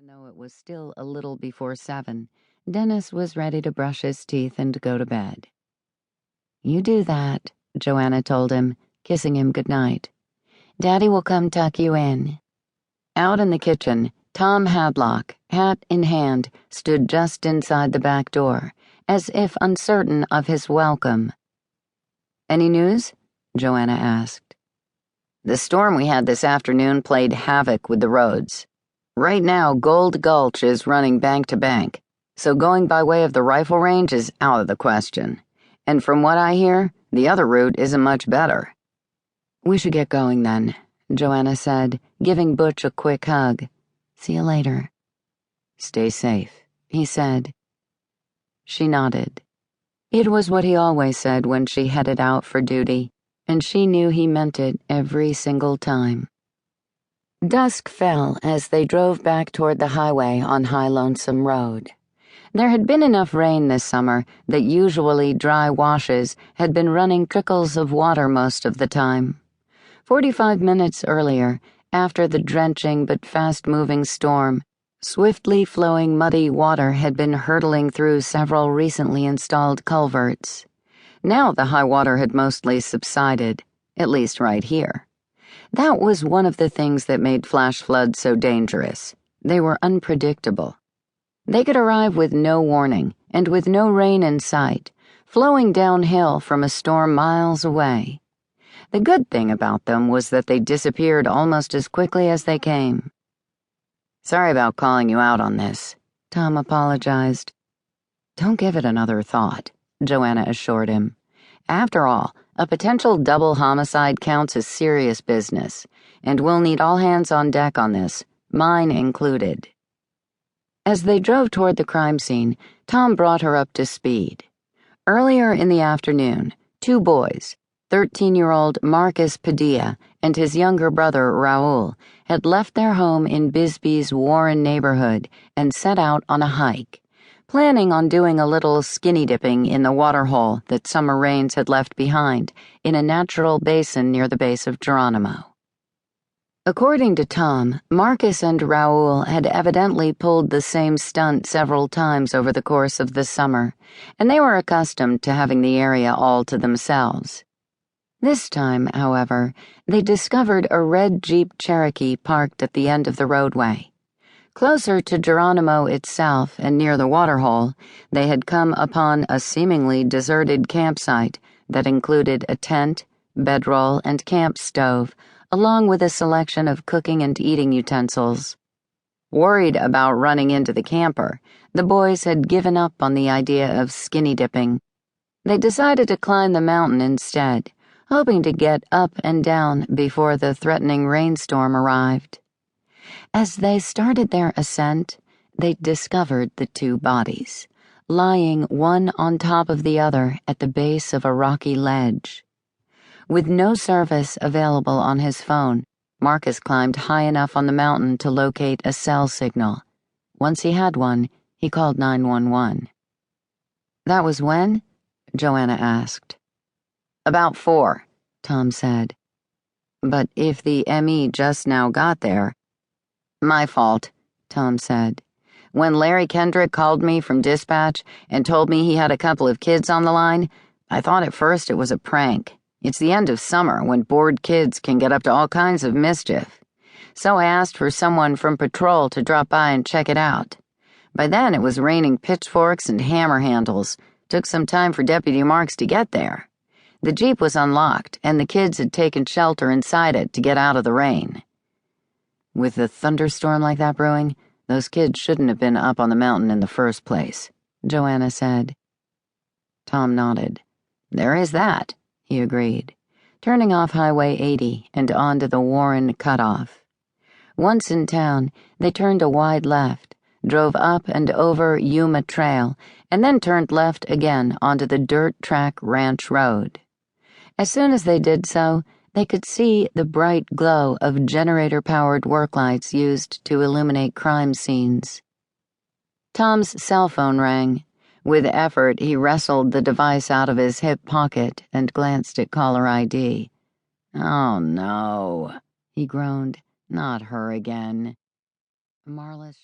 though it was still a little before 7, Dennis was ready to brush his teeth and go to bed. "You do that," Joanna told him, kissing him goodnight. "Daddy will come tuck you in." Out in the kitchen, Tom Hadlock, hat in hand, stood just inside the back door, as if uncertain of his welcome. "Any news?" Joanna asked. "The storm we had this afternoon played havoc with the roads. Right now, Gold Gulch is running bank to bank, so going by way of the rifle range is out of the question. And from what I hear, the other route isn't much better." "We should get going then," Joanna said, giving Butch a quick hug. "See you later." "Stay safe," he said. She nodded. It was what he always said when she headed out for duty, and she knew he meant it every single time. Dusk fell as they drove back toward the highway on High Lonesome Road. There had been enough rain this summer that usually dry washes had been running trickles of water most of the time. 45 minutes earlier, after the drenching but fast-moving storm, swiftly flowing muddy water had been hurtling through several recently installed culverts. Now the high water had mostly subsided, at least right here. That was one of the things that made flash floods so dangerous. They were unpredictable. They could arrive with no warning, and with no rain in sight, flowing downhill from a storm miles away. The good thing about them was that they disappeared almost as quickly as they came. "Sorry about calling you out on this," Tom apologized. "Don't give it another thought," Joanna assured him. "After all, a potential double homicide counts as serious business, and we'll need all hands on deck on this, mine included." As they drove toward the crime scene, Tom brought her up to speed. Earlier in the afternoon, 2 boys, 13-year-old Marcus Padilla and his younger brother Raul, had left their home in Bisbee's Warren neighborhood and set out on a hike, planning on doing a little skinny dipping in the waterhole that summer rains had left behind in a natural basin near the base of Geronimo. According to Tom, Marcus and Raul had evidently pulled the same stunt several times over the course of the summer, and they were accustomed to having the area all to themselves. This time, however, they discovered a red Jeep Cherokee parked at the end of the roadway. Closer to Geronimo itself and near the waterhole, they had come upon a seemingly deserted campsite that included a tent, bedroll, and camp stove, along with a selection of cooking and eating utensils. Worried about running into the camper, the boys had given up on the idea of skinny dipping. They decided to climb the mountain instead, hoping to get up and down before the threatening rainstorm arrived. As they started their ascent, they discovered the 2 bodies, lying one on top of the other at the base of a rocky ledge. With no service available on his phone, Marcus climbed high enough on the mountain to locate a cell signal. Once he had one, he called 911. "That was when?" Joanna asked. "About 4, Tom said. "But if the ME just now got there—" "My fault," Tom said. "When Larry Kendrick called me from dispatch and told me he had a couple of kids on the line, I thought at first it was a prank. It's the end of summer when bored kids can get up to all kinds of mischief. So I asked for someone from patrol to drop by and check it out. By then it was raining pitchforks and hammer handles. Took some time for Deputy Marks to get there. The Jeep was unlocked, and the kids had taken shelter inside it to get out of the rain. With a thunderstorm like that brewing, those kids shouldn't have been up on the mountain in the first place," Joanna said. Tom nodded. "There is that," he agreed, turning off Highway 80 and onto the Warren cutoff. Once in town, they turned a wide left, drove up and over Yuma Trail, and then turned left again onto the dirt track ranch road. As soon as they did so, they could see the bright glow of generator-powered work lights used to illuminate crime scenes. Tom's cell phone rang. With effort, he wrestled the device out of his hip pocket and glanced at caller ID. "Oh, no," he groaned. "Not her again." Marla's